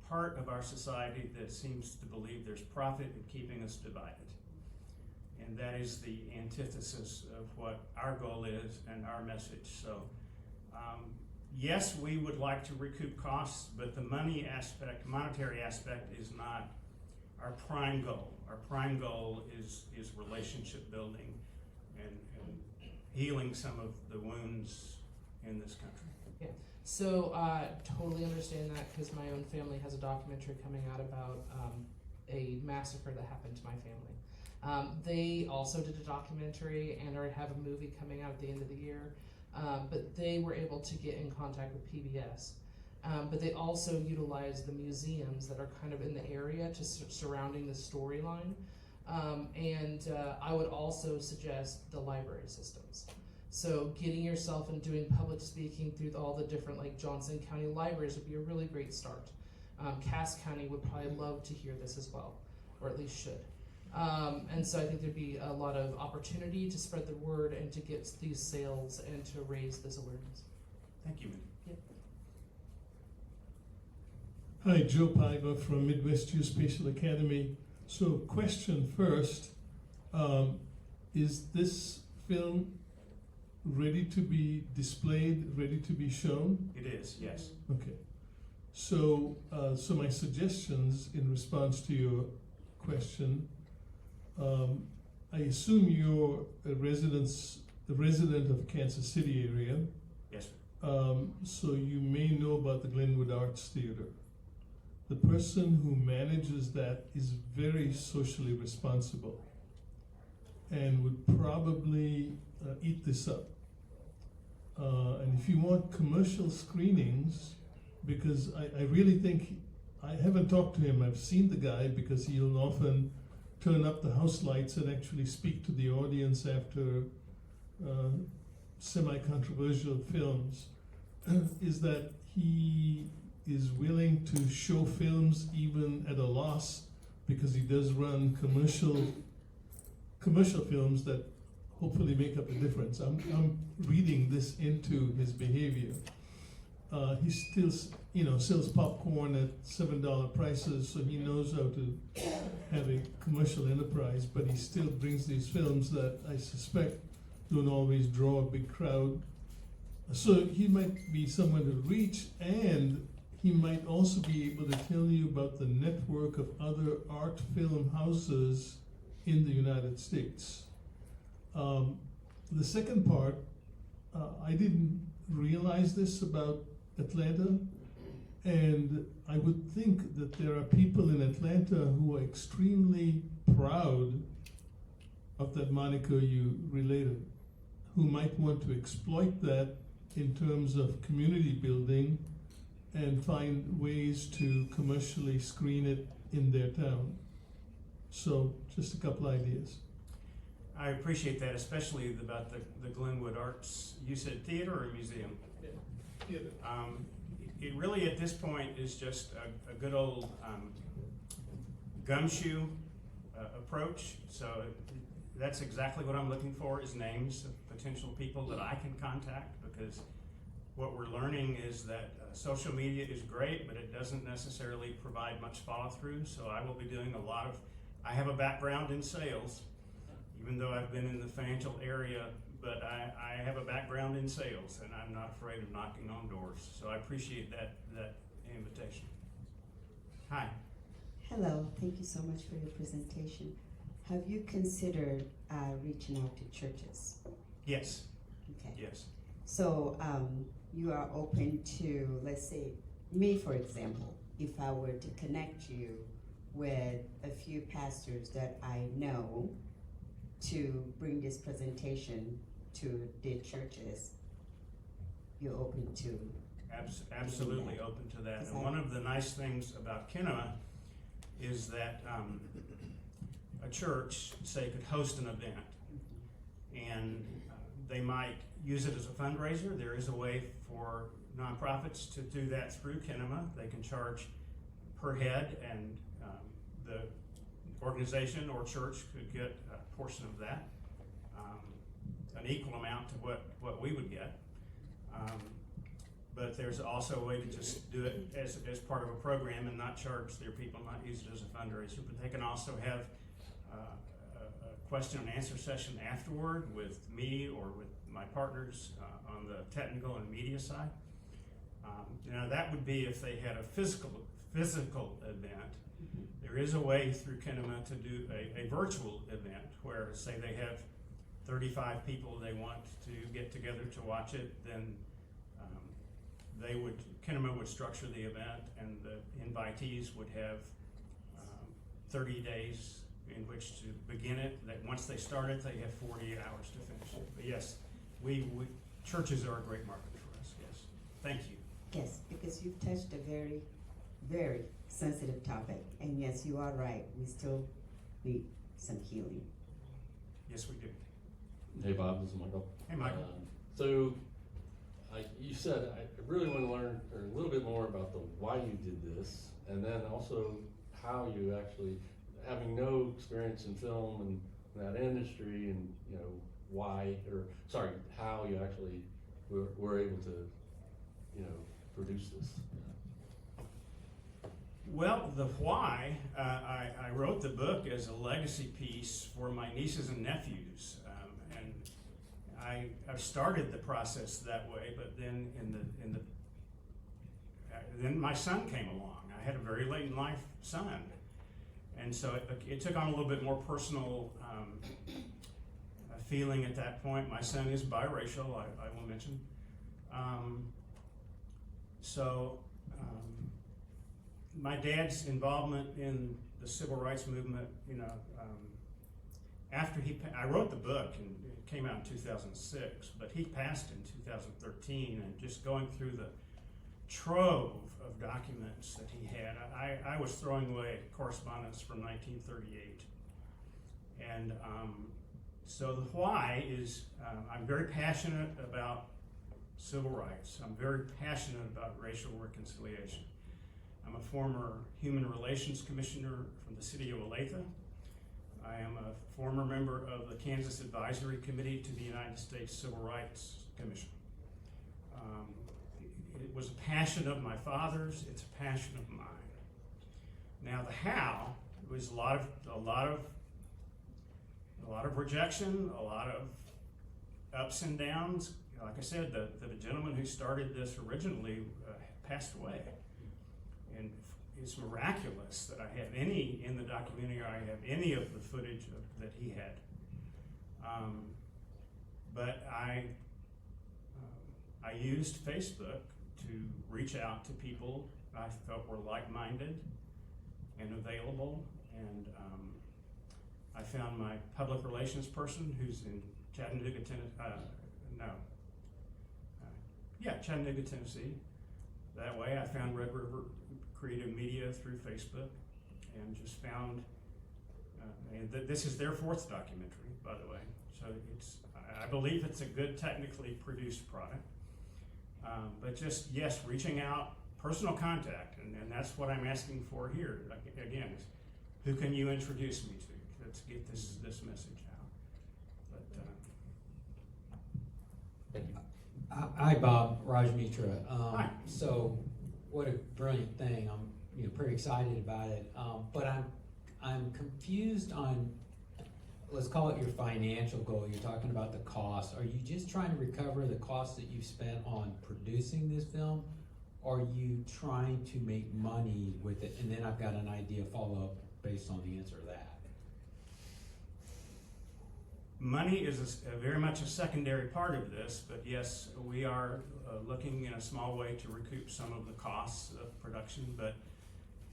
part of our society that seems to believe there's profit in keeping us divided. And that is the antithesis of what our goal is and our message. So yes, we would like to recoup costs, but the monetary aspect is not our prime goal. Our prime goal is relationship building and healing some of the wounds in this country. Yeah. So totally understand that because my own family has a documentary coming out about a massacre that happened to my family. They also did a documentary and already have a movie coming out at the end of the year, but they were able to get in contact with PBS. But they also utilize the museums that are kind of in the area surrounding the storyline. And I would also suggest the library systems. So getting yourself and doing public speaking through all the different like Johnson County libraries would be a really great start. Cass County would probably love to hear this as well, or at least should. And so I think there'd be a lot of opportunity to spread the word and to get these sales and to raise this awareness. Thank you. Yep. Hi, Joe Piper from Midwest Geospatial Academy. So, question first, is this film ready to be displayed, ready to be shown? It is, yes. Okay. So, so my suggestions in response to your question, I assume you're a resident of Kansas City area. Yes, sir. So you may know about the Glenwood Arts Theater. The person who manages that is very socially responsible and would probably eat this up. And if you want commercial screenings, because I really think, I haven't talked to him, I've seen the guy because he'll often turn up the house lights and actually speak to the audience after semi-controversial films, is that he is willing to show films even at a loss because he does run commercial films that hopefully make up a difference. I'm reading this into his behavior. He still, sells popcorn at $7 prices, so he knows how to have a commercial enterprise, but he still brings these films that I suspect don't always draw a big crowd. So he might be someone to reach, and he might also be able to tell you about the network of other art film houses in the United States. The second part, I didn't realize this about Atlanta, and I would think that there are people in Atlanta who are extremely proud of that moniker you related, who might want to exploit that in terms of community building and find ways to commercially screen it in their town. So just a couple ideas. I appreciate that, especially about the Glenwood Arts. You said theater or museum? Theater. It really at this point is just a good old gumshoe approach. So that's exactly what I'm looking for, is names of potential people that I can contact, because what we're learning is that social media is great, but it doesn't necessarily provide much follow through. So I will be doing I have a background in sales, even though I've been in the financial area, but I have a background in sales, and I'm not afraid of knocking on doors. So I appreciate that invitation. Hi. Hello, thank you so much for your presentation. Have you considered reaching out to churches? Yes. Okay. Yes. So you are open to, let's say, me for example, if I were to connect you with a few pastors that I know to bring this presentation to the churches, you're open to? Absolutely open to that. And one of the nice things about Kinema is that a church, say, could host an event, and they might use it as a fundraiser. There is a way for nonprofits to do that through Kinema. They can charge per head, and the organization or church could get a portion of that, an equal amount to what we would get. But there's also a way to just do it as part of a program and not charge their people, not use it as a fundraiser. But they can also have a question and answer session afterward with me or with my partners on the technical and media side. That would be if they had a physical event. There is a way through Kinema to do a virtual event where, say, they have 35 people they want to get together to watch it, then Kinema would structure the event, and the invitees would have 30 days in which to begin it. That once they start it, they have 48 hours to finish it. But yes, churches are a great market for us. Yes, thank you. Yes, because you've touched a very, very sensitive topic, and yes, you are right. We still need some healing. Yes, we do. Hey Bob, this is Michael. Hey Michael. You said I really want to learn a little bit more about why you did this, and then also how you actually, having no experience in film and that industry, and how you actually were able to, produce this. Well, the why, I wrote the book as a legacy piece for my nieces and nephews, and I started the process that way. But then then my son came along. I had a very late in life son, and so it took on a little bit more personal feeling at that point. My son is biracial, I will mention. My dad's involvement in the civil rights movement, after I wrote the book and it came out in 2006, but he passed in 2013, and just going through the trove of documents that he had, I was throwing away correspondence from 1938. And so the why is, I'm very passionate about civil rights. I'm very passionate about racial reconciliation. I'm a former Human Relations Commissioner from the city of Olathe. I am a former member of the Kansas Advisory Committee to the United States Civil Rights Commission. It was a passion of my father's. It's a passion of mine. Now the how was a lot of rejection, a lot of ups and downs. Like I said, the gentleman who started this originally passed away. And it's miraculous that I have any, in the documentary, I have any of the footage that he had. But I used Facebook to reach out to people I felt were like-minded and available. And I found my public relations person who's in Chattanooga, Chattanooga, Tennessee. That way I found Red River Creative Media through Facebook, and just found, and this is their 4th documentary, by the way. So I believe it's a good technically produced product. But just, yes, reaching out, personal contact, and that's what I'm asking for here. Again, is who can you introduce me to? Let's get this message out. But, thank you. Hi, Bob. Raj Mitra. Hi. So, what a brilliant thing! I'm pretty excited about it. But I'm confused on, let's call it your financial goal. You're talking about the cost. Are you just trying to recover the cost that you've spent on producing this film? Or are you trying to make money with it? And then I've got an idea follow-up based on the answer to that. Money is very much a secondary part of this, but yes, we are looking in a small way to recoup some of the costs of production. But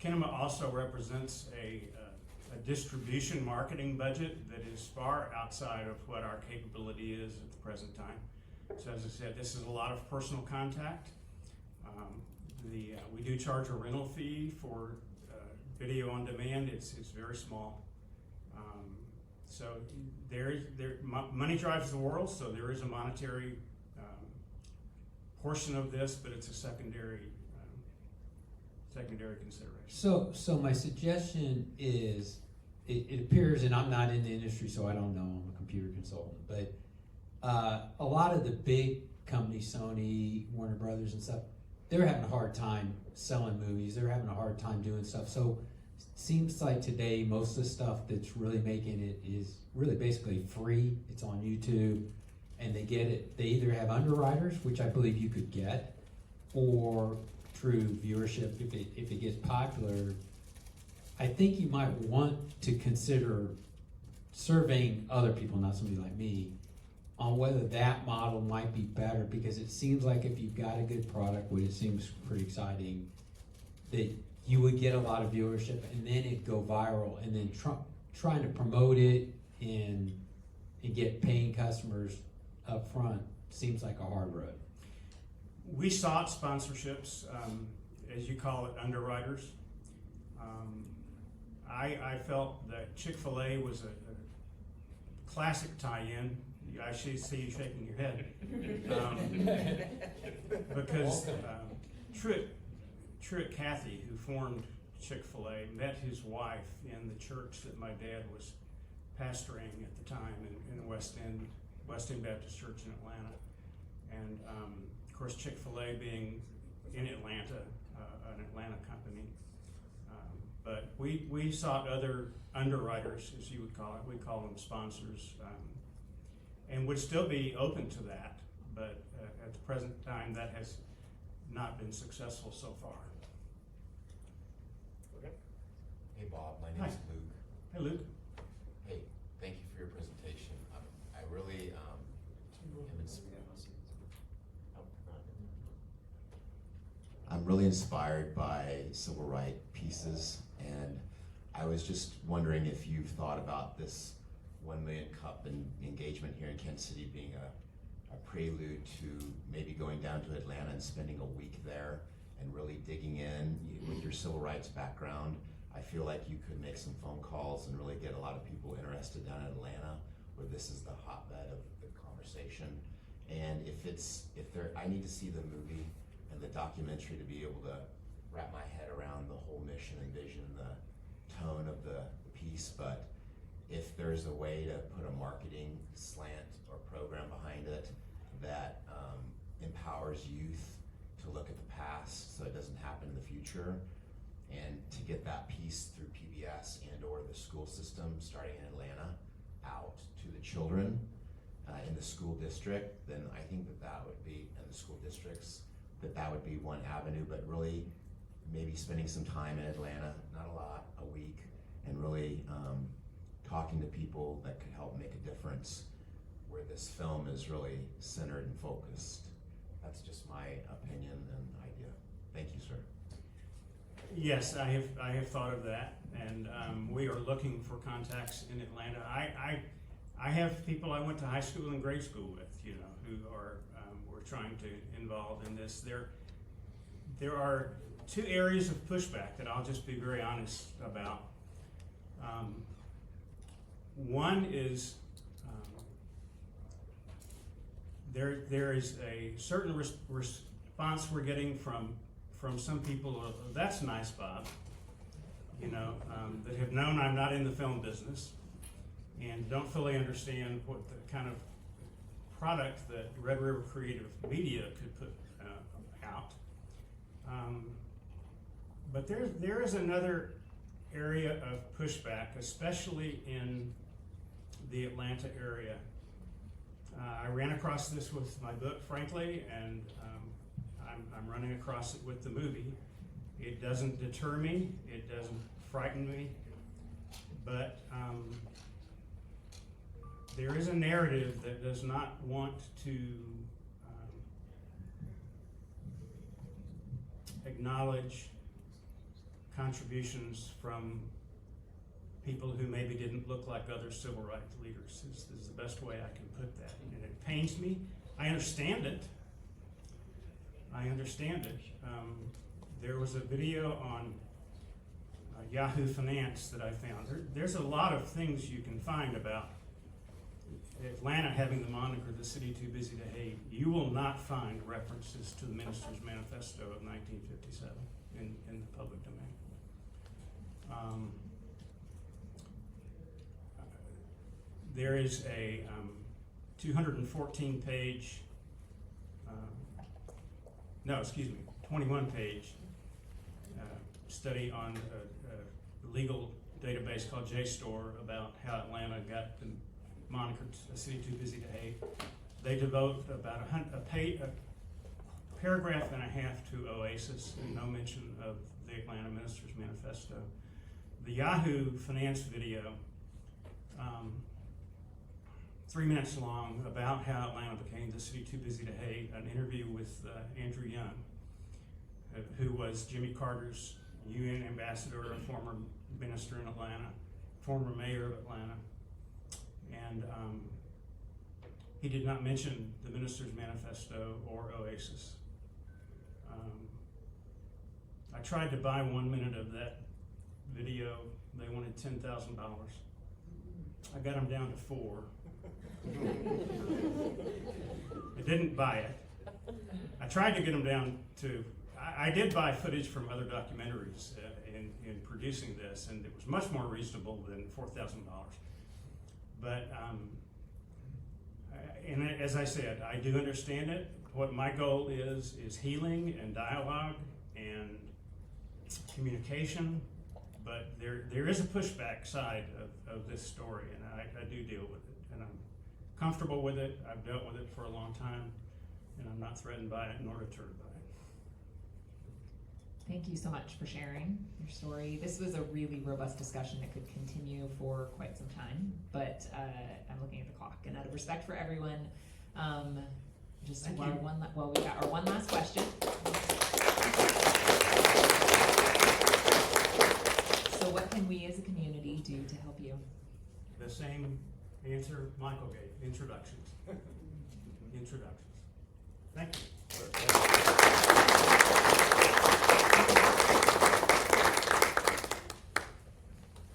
Kinema also represents a distribution marketing budget that is far outside of what our capability is at the present time. So as I said, this is a lot of personal contact. We do charge a rental fee for video on demand. It's very small. So money drives the world, so there is a monetary portion of this, but it's a secondary consideration. So my suggestion is, it appears, and I'm not in the industry, so I don't know, I'm a computer consultant, but a lot of the big companies, Sony, Warner Brothers and stuff, they're having a hard time selling movies, they're having a hard time doing stuff. So seems like today most of the stuff that's really making it is really basically free. It's on YouTube, and they get it. They either have underwriters, which I believe you could get, or through viewership. If it gets popular, I think you might want to consider surveying other people, not somebody like me, on whether that model might be better, because it seems like if you've got a good product, which it seems pretty exciting, that you would get a lot of viewership and then it'd go viral, and then trying to promote it and get paying customers up front seems like a hard road. We sought sponsorships, as you call it, underwriters. I felt that Chick-fil-A was a classic tie-in. I see you shaking your head. Because Truett Cathy, who formed Chick-fil-A, met his wife in the church that my dad was pastoring at the time in West End Baptist Church in Atlanta. And of course, Chick-fil-A being in Atlanta, an Atlanta company, But we sought other underwriters, as you would call it. We call them sponsors, and would still be open to that. But at the present time, that has not been successful so far. Okay. Hey Bob, my name is Luke. Hey Luke. Hey, thank you for your presentation. I really am I'm really inspired by civil rights pieces, and I was just wondering if you've thought about this 1 Million Cup and engagement here in Kansas City being a prelude to maybe going down to Atlanta and spending a week there and really digging in with your civil rights background. I feel like you could make some phone calls and really get a lot of people interested down in Atlanta, where this is the hotbed of the conversation. And I need to see the movie and the documentary to be able to wrap my head around the whole mission and vision and the tone of the piece. But if there's a way to put a marketing slant or program behind it that empowers youth to look at the past so it doesn't happen in the future, and to get that piece through PBS and or the school system starting in Atlanta out to the children in the school district, then I think that would be, in the school districts, that would be one avenue. But really maybe spending some time in Atlanta, not a lot, a week, and really talking to people that could help make a difference where this film is really centered and focused. That's just my opinion and idea. Thank you, sir. Yes, I have thought of that, and we are looking for contacts in Atlanta. I have people I went to high school and grade school with, who are we're trying to involve in this. There are two areas of pushback that I'll just be very honest about. One is there is a certain response we're getting from some people. That's nice, Bob. That have known I'm not in the film business and don't fully understand what the kind of product that Red River Creative Media could put out. But there is another area of pushback, especially in the Atlanta area. I ran across this with my book, frankly, and I'm running across it with the movie. It doesn't deter me, it doesn't frighten me, but there is a narrative that does not want to acknowledge contributions from people who maybe didn't look like other civil rights leaders, is the best way I can put that. And it pains me. I understand it. There was a video on Yahoo Finance that I found. There's a lot of things you can find about Atlanta having the moniker "the city too busy to hate." You will not find references to the Minister's Manifesto of 1957 in the public domain. There is a 214-page, 21-page study on a legal database called JSTOR about how Atlanta got the moniker "a city too busy to hate." They devote about a paragraph and a half to Oasis, and no mention of the Atlanta Minister's Manifesto. The Yahoo Finance video, 3 minutes long, about how Atlanta became the city too busy to hate, an interview with Andrew Young, who was Jimmy Carter's UN ambassador, a former minister in Atlanta, former mayor of Atlanta. And he did not mention the Minister's Manifesto or Oasis. I tried to buy 1 minute of that video. They wanted $10,000. I got them down to 4. I didn't buy it. I tried to get them down to, I did buy footage from other documentaries in producing this, and it was much more reasonable than $4,000. But, and as I said, I do understand it. What my goal is healing and dialogue and communication, but there is a pushback side of this story, and I do deal with it, and I'm comfortable with it. I've dealt with it for a long time, and I'm not threatened by it nor deterred by it. Thank you so much for sharing your story. This was a really robust discussion that could continue for quite some time, but I'm looking at the clock, and out of respect for everyone, just Thank our you. we got our one last question. So what can we as a community do to help you? The same answer Michael gave, introductions. Introductions. Thank you.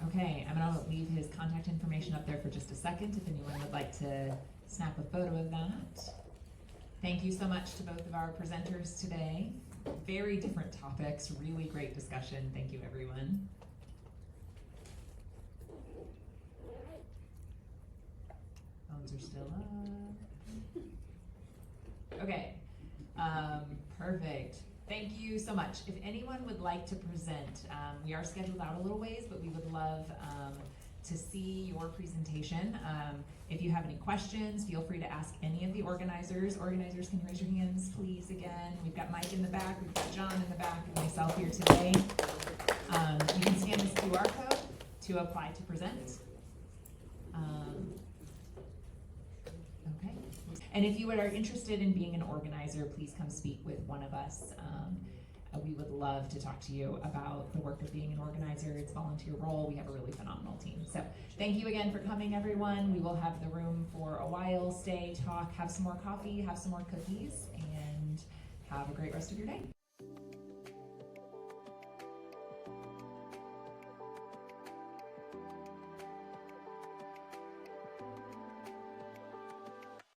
Okay, I'm gonna leave his contact information up there for just a second if anyone would like to snap a photo of that. Thank you so much to both of our presenters today. Very different topics, really great discussion. Thank you, everyone. Phones are still up. Okay, perfect. Thank you so much. If anyone would like to present, we are scheduled out a little ways, but we would love to see your presentation. If you have any questions, feel free to ask any of the organizers. Organizers, can you raise your hands, please, again? We've got Mike in the back, we've got John in the back, and myself here today. You can scan this QR code to apply to present. Okay. And if you are interested in being an organizer, please come speak with one of us. We would love to talk to you about the work of being an organizer. It's a volunteer role. We have a really phenomenal team. So thank you again for coming, everyone. We will have the room for a while. Stay, talk, have some more coffee, have some more cookies, and have a great rest of your day.